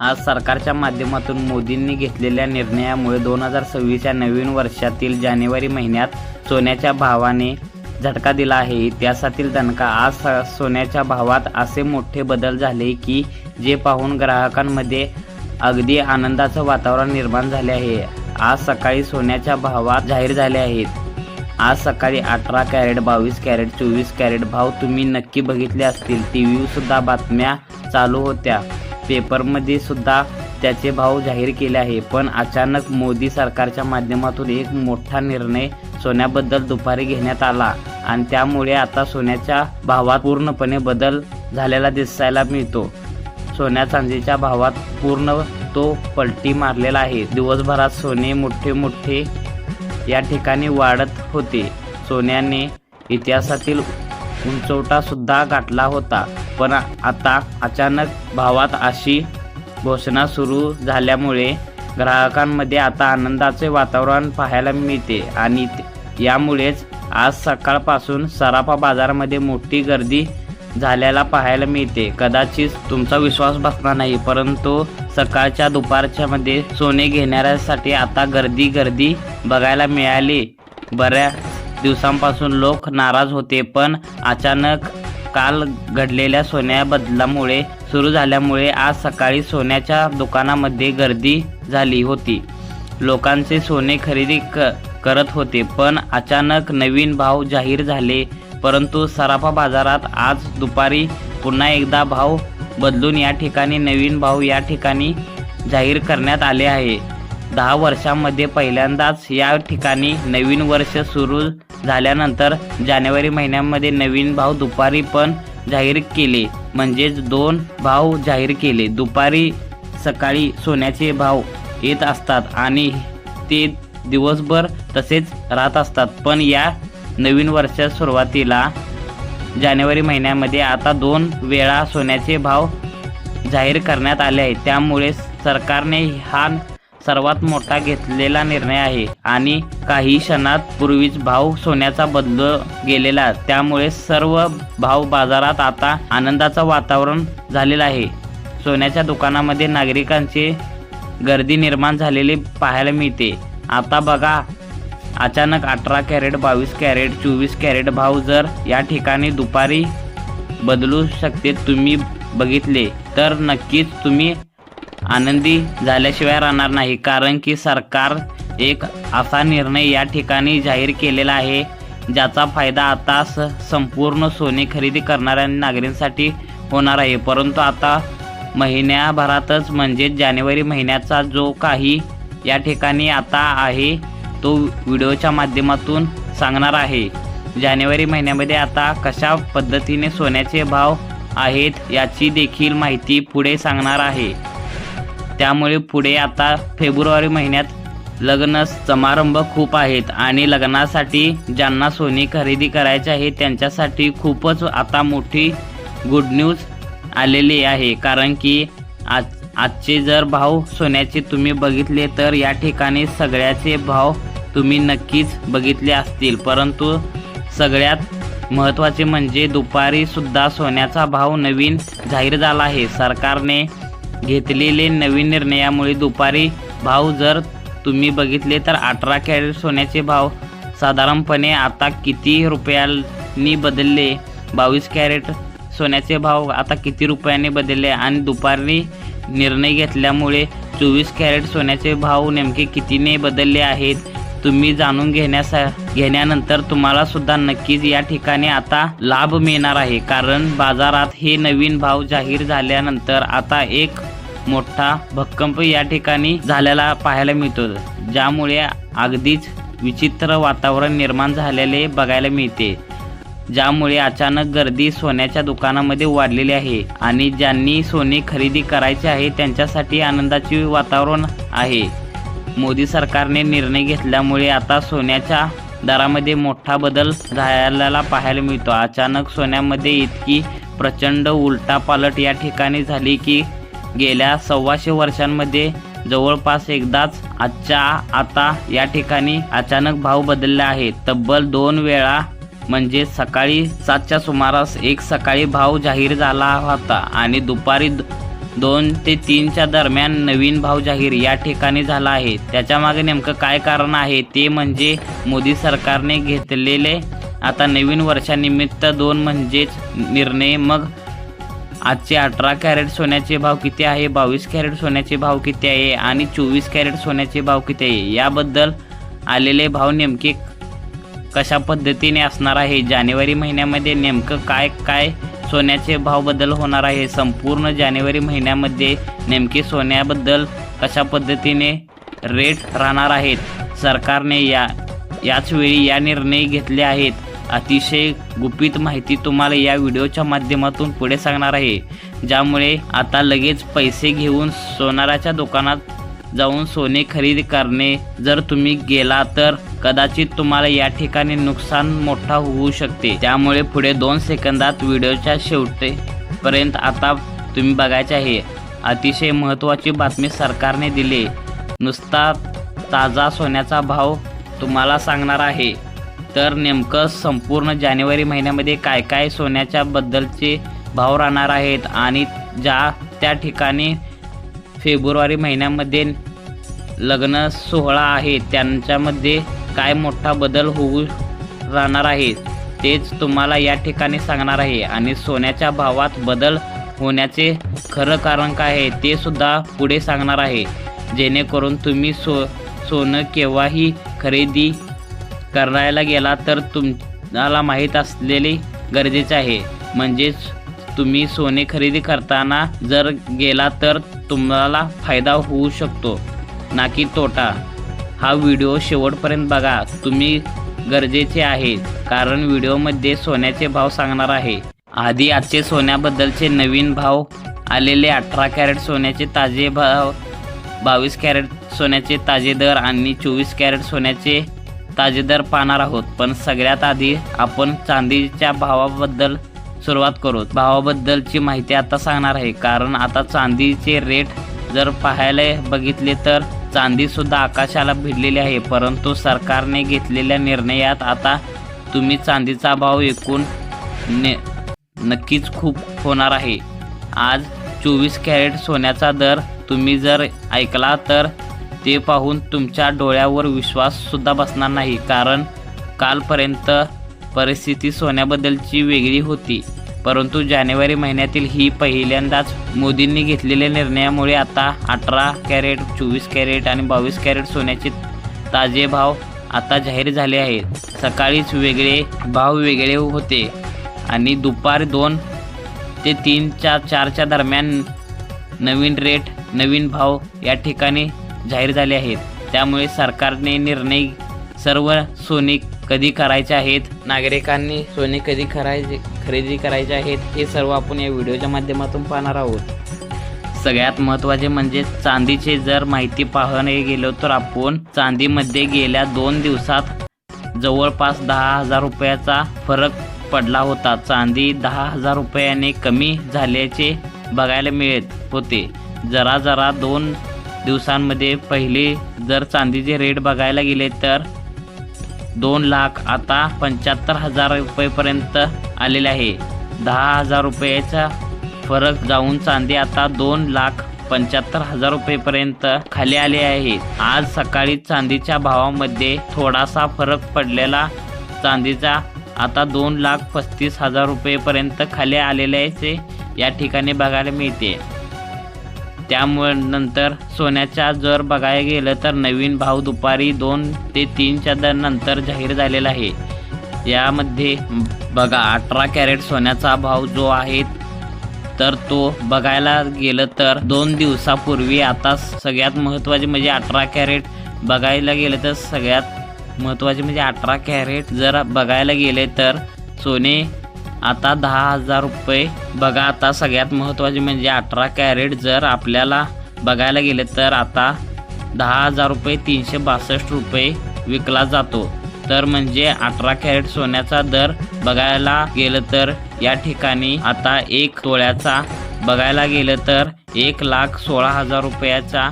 आज सरकारच्या माध्यमातून मोदींनी घेतलेल्या निर्णयामुळे 2026 नवीन वर्षातील जानेवारी महिन्यात सोन्याच्या भावाने झटका दिला आहे। इतिहासातील दणका। आज सोन्याच्या भावात असे मोठे बदल झाले की जे पाहून ग्राहकांमध्ये अगदी आनंदाचं वातावरण निर्माण झाले आहे। आज सकाळी सोन्याच्या भावात जाहीर झाले आहेत। आज सकाळी 18 कॅरेट, 22 कॅरेट, 24 कॅरेट भाव तुम्ही नक्की बघितले असतील। टीव्हीवर सुद्धा बातम्या चालू होत्या, पेपरमध्ये सुद्धा त्याचे भाव जाहीर केले आहे। पण अचानक मोदी सरकारच्या माध्यमातून एक मोठा निर्णय सोन्याबद्दल दुपारी घेण्यात आला आणि त्यामुळे आता सोन्याच्या भावात पूर्णपणे बदल झालेला दिसायला मिळतो। सोन्या चांदीच्या भावात पूर्ण तो पलटी मारलेला आहे। दिवसभरात सोने मोठे या ठिकाणी वाढत होते। सोन्याने इतिहासातील उंचवटा सुद्धा गाठला होता, पण आता अचानक भावात अशी घोषणा सुरू झाल्यामुळे ग्राहकांमध्ये आता आनंदाचे वातावरण पाहायला मिळते आणि यामुळेच आज सकाळपासून सराफा बाजारामध्ये मोठी गर्दी झाल्याला पाहायला मिळते। कदाचित तुमचा विश्वास बसणार नाही, परंतु सकाळच्या दुपारच्या मध्ये सोने घेणाऱ्यांसाठी आता गर्दी बघायला मिळाली। बऱ्याच दिवसांपासून लोक नाराज होते, पण अचानक काल घडलेल्या सोन्या बदलामुळे सुरू झाल्यामुळे आज सकाळी सोन्याच्या दुकानामध्ये गर्दी झाली होती। लोकांचे सोने खरेदी करत होते, पण अचानक नवीन भाव जाहीर झाले। परंतु सराफा बाजारात आज दुपारी पुन्हा एकदा भाव बदलून या ठिकाणी नवीन भाव या ठिकाणी जाहीर करण्यात आले आहे। 10 वर्षांमध्ये पहिल्यांदाच या ठिकाणी नवीन वर्ष सुरू झाल्यानंतर जानेवारी महिन्यामध्ये नवीन भाव दुपारी पण जाहीर केले, म्हणजेच 2 भाव जाहीर केले। दुपारी सकाळी सोन्याचे भाव येत असतात आणि ते दिवसभर तसेच राहत असतात, पण या नवीन वर्षाच्या सुरुवातीला जानेवारी महिन्यामध्ये आता 2 वेळा सोन्याचे भाव जाहीर करण्यात आले आहेत। त्यामुळे सरकारने हा सर्वात मोठा घेतलेला निर्णय आहे आणि काही क्षणात पूर्वीच भाव सोन्याचा बदल गेलेला, त्यामुळे सर्व भाव बाजारात आता आनंदाचं वातावरण झालेलं आहे। सोन्याच्या दुकानामध्ये नागरिकांची गर्दी निर्माण झालेली पाहायला मिळते। आता बघा, अचानक 18 कॅरेट, 22 कॅरेट, 24 कॅरेट भाव जर या ठिकाणी दुपारी बदलू शकते तुम्ही बघितले तर नक्कीच तुम्ही आनंदी झाल्याशिवाय राहणार नाही, कारण की सरकार एक असा निर्णय या ठिकाणी जाहीर केलेला आहे ज्याचा फायदा आता संपूर्ण सोने खरेदी करणाऱ्या नागरिकांसाठी होणार आहे। परंतु आता महिन्याभरातच म्हणजे जानेवारी महिन्याचा जो काही या ठिकाणी आता आहे तो व्हिडिओच्या माध्यमातून सांगणार आहे। जानेवारी महिन्यामध्ये आता कशा पद्धतीने सोन्याचे भाव आहेत याची देखील माहिती पुढे सांगणार आहे। त्यामुळे पुढे आता फेब्रुवारी महिन्यात लग्न समारंभ खूप आहेत आणि लग्नासाठी ज्यांना सोने खरेदी करायचे आहे त्यांच्यासाठी खूपच आता मोठी गुड न्यूज आलेली आहे, कारण की आजचे जर भाव सोन्याचे तुम्ही बघितले तर या ठिकाणी सगळ्याचे भाव तुम्ही नक्कीच बघितले असतील। परंतु सगळ्यात महत्त्वाचे म्हणजे दुपारी सुद्धा सोन्याचा भाव नवीन जाहीर झाला आहे। सरकारने घेतलेले नवीन निर्णयामुळे दुपारी भाव जर तुम्ही बघितले तर 18 कॅरेट सोन्याचे भाव साधारणपणे आता किती रुपयांनी बदलले, 22 कॅरेट सोन्याचे भाव आता किती रुपयांनी बदलले आणि दुपारी निर्णय घेतल्यामुळे 24 कॅरेट सोन्याचे भाव नेमके कितीने बदलले आहेत तुम्ही जाणून घेण्यानंतर तुम्हाला सुद्धा नक्कीच या ठिकाणी आता लाभ मिळणार आहे, कारण बाजारात हे नवीन भाव जाहीर झाल्यानंतर आता एक मोठा भूकंप या ठिकाणी झालेला पाहायला मिळतो, ज्यामुळे अगदीच विचित्र वातावरण निर्माण झालेले बघायला मिळते, ज्यामुळे अचानक गर्दी सोन्याच्या दुकानामध्ये वाढलेली आहे आणि ज्यांनी सोने खरेदी करायचे आहे त्यांच्यासाठी आनंदाचे वातावरण आहे। मोदी सरकारने निर्णय घेतल्यामुळे आता सोन्याच्या दरामध्ये मोठा बदल झालेला पाहायला मिळतो। अचानक सोन्यामध्ये इतकी प्रचंड उलटापालट या ठिकाणी झाली की गेल्या 125 वर्षांमध्ये जवळपास एकदाच आता या ठिकाणी अचानक भाव बदलले आहेत। तब्बल 2 वेळा म्हणजे सकाळी 7च्या सुमारास एक सकाळी भाव जाहीर झाला होता आणि दुपारी 2 ते 3च्या दरम्यान नवीन भाव जाहीर या ठिकाणी झाला आहे। त्याच्या मागे नेमकं काय कारण आहे ते म्हणजे मोदी सरकारने घेतलेले आता नवीन वर्षानिमित्त 2 म्हणजेच निर्णय। मग आजचे 18 कॅरेट सोन्याचे भाव किती आहे, 22 कॅरेट सोन्याचे भाव किती आहे आणि 24 कॅरेट सोन्याचे भाव किती आहे याबद्दल आलेले भाव नेमके कशा पद्धतीने असणार आहे, जानेवारी महिन्यामध्ये नेमकं काय काय सोन्याचे भाव बदल होणार आहे, संपूर्ण जानेवारी महिन्यामध्ये नेमके सोन्याबद्दल कशा पद्धतीने रेट राहणार आहेत, सरकारने याच वेळी या निर्णय घेतले आहेत। अतिशय गुपित माहिती तुम्हाला या व्हिडिओच्या माध्यमातून पुढे सांगणार आहे, ज्यामुळे आता लगेच पैसे घेऊन सोनाराच्या दुकानात जाऊन सोने खरेदी करणे जर तुम्ही गेला तर कदाचित तुम्हाला या ठिकाणी नुकसान मोठा होऊ शकते। त्यामुळे पुढे 2 सेकंदात व्हिडिओच्या शेवटपर्यंत आता तुम्ही बघायचे आहे। अतिशय महत्त्वाची बातमी सरकारने दिली, नुसता ताजा सोन्याचा भाव तुम्हाला सांगणार आहे। तर नेमकं संपूर्ण जानेवारी महिन्यामध्ये काय काय सोन्याच्या बद्दलचे भाव राहणार आहेत आणि त्या ठिकाणी फेब्रुवारी महिन्यामध्ये लग्न सोहळा आहे त्यांच्यामध्ये काय मोठा बदल होऊ राहणार आहे तेच तुम्हाला या ठिकाणी सांगणार आहे। आणि सोन्याच्या भावात बदल होण्याचे खरं कारण काय आहे ते सुद्धा पुढे सांगणार आहे, जेणेकरून तुम्ही सोनं केव्हाही खरेदी करायला गेला तर तुम्हाला माहीत असलेले गरजेचे आहे। म्हणजेच तुम्ही सोने खरेदी करताना जर गेला तर तुम्हाला फायदा होऊ शकतो ना की तोटा। हा व्हिडिओ शेवटपर्यंत बघा, तुम्ही गरजेचे आहे कारण व्हिडिओमध्ये सोन्याचे भाव सांगणार आहे। आधी आजचे सोन्याबद्दलचे नवीन भाव आलेले 18 कॅरेट सोन्याचे ताजे भाव, 22 कॅरेट सोन्याचे ताजे दर आणि 24 कॅरेट सोन्याचे ताजे दर पाहणार आहोत। पण सगळ्यात आधी आपण चांदीच्या भावाबद्दल सुरुवात करू। भावाबद्दलची माहिती आता सांगणार आहे, कारण आता चांदीचे रेट जर पाहायला बघितले तर चांदीसुद्धा आकाशाला भिडलेली आहे। परंतु सरकारने घेतलेल्या निर्णयात आता तुम्ही चांदीचा भाव एकूण नक्कीच खूप होणार आहे। आज 24 कॅरेट सोन्याचा दर तुम्ही जर ऐकला तर ते पाहून तुमच्या डोळ्यावर विश्वाससुद्धा बसणार नाही, कारण कालपर्यंत परिस्थिती सोन्याबद्दलची वेगळी होती। परंतु जानेवारी महिन्यातील ही पहिल्यांदाच मोदींनी घेतलेल्या निर्णयामुळे आता 18 कॅरेट, 24 कॅरेट आणि 22 कॅरेट सोन्याचे ताजे भाव आता जाहीर झाले आहेत। सकाळीच भाव वेगळे होते आणि दुपारी 2 ते 4च्या दरम्यान नवीन भाव या ठिकाणी जाहीर झाले आहेत। त्यामुळे सरकारने निर्णय सर्व सोने कधी करायचे आहेत, नागरिकांनी सोने कधी खरेदी करायचे आहेत हे सर्व आपण या व्हिडिओच्या माध्यमातून पाहणार आहोत। सगळ्यात महत्त्वाचे म्हणजे चांदीचे जर माहिती पाहणे गेलो तर आपण चांदीमध्ये गेल्या 2 दिवसात जवळपास 10,000 रुपयाचा फरक पडला होता। चांदी 10,000 रुपयाने कमी झाल्याचे बघायला मिळत होते। जरा 2 दिवसांमध्ये पहिले जर चांदीचे रेट बघायला गेले तर 2 लाख आता 75,000 रुपयेपर्यंत आलेले आहे। 10,000 रुपयाचा फरक जाऊन चांदी आता 2,75,000 रुपयेपर्यंत खाली आले आहे। आज सकाळी चांदीच्या भावामध्ये थोडासा फरक पडलेला चांदीचा आता 2,35,000 रुपयेपर्यंत खाली आलेल्याचे या ठिकाणी बघायला मिळते। त्यामुळे नंतर सोन्याचा जर बघायला गेलं तर नवीन भाव दुपारी 2 ते 3च्या नंतर जाहीर झालेला आहे। यामध्ये बघा 18 कॅरेट सोन्याचा भाव जो आहे तर तो बघायला गेलं तर 2 दिवसापूर्वी आता सगळ्यात महत्त्वाचे म्हणजे 18 कॅरेट बघायला गेलं तर सगळ्यात महत्त्वाचे म्हणजे 18 कॅरेट जर बघायला गेले तर सोने आता 10,000 रुपये। बघा आता सगळ्यात महत्त्वाचे म्हणजे 18 कॅरेट जर आपल्याला बघायला गेले तर आता 10,000 रुपये 362 रुपये विकला जातो। तर म्हणजे 18 कॅरेट सोन्याचा दर बघायला गेलं तर या ठिकाणी आता 1 तोळ्याचा बघायला गेलं तर 1,16,000 रुपयाच्या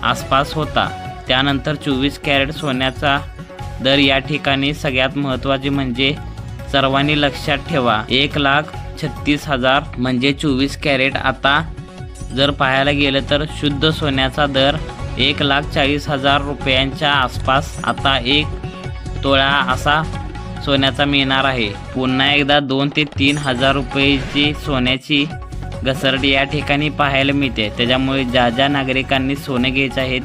आसपास होता। त्यानंतर 24 कॅरेट सोन्याचा दर या ठिकाणी सगळ्यात महत्त्वाचे म्हणजे सर्वांनी लक्षात ठेवा 1,36,000 म्हणजे 24 कॅरेट आता जर पाहायला गेलं तर शुद्ध सोन्याचा दर 1,40,000 रुपयांच्या आसपास आता 1 तोळा असा सोन्याचा मिळणार आहे. पुन्हा एकदा 2 ते 3 हजार रुपयाची सोन्याची घसरडी या ठिकाणी पाहायला मिळते. त्याच्यामुळे ज्या नागरिकांनी सोने घ्यायचे आहे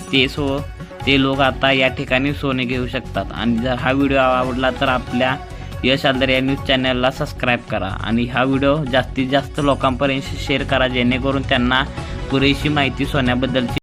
ते लोक आता या ठिकाणी सोने घेऊ शकतात. आणि जर हा व्हिडिओ आवडला तर आपल्या यश आलदर या न्यूज चॅनलला सबस्क्राईब करा आणि हा व्हिडिओ जास्तीत जास्त लोकांपर्यंत शेअर करा, जेणेकरून त्यांना पुरेशी माहिती सोन्याबद्दलची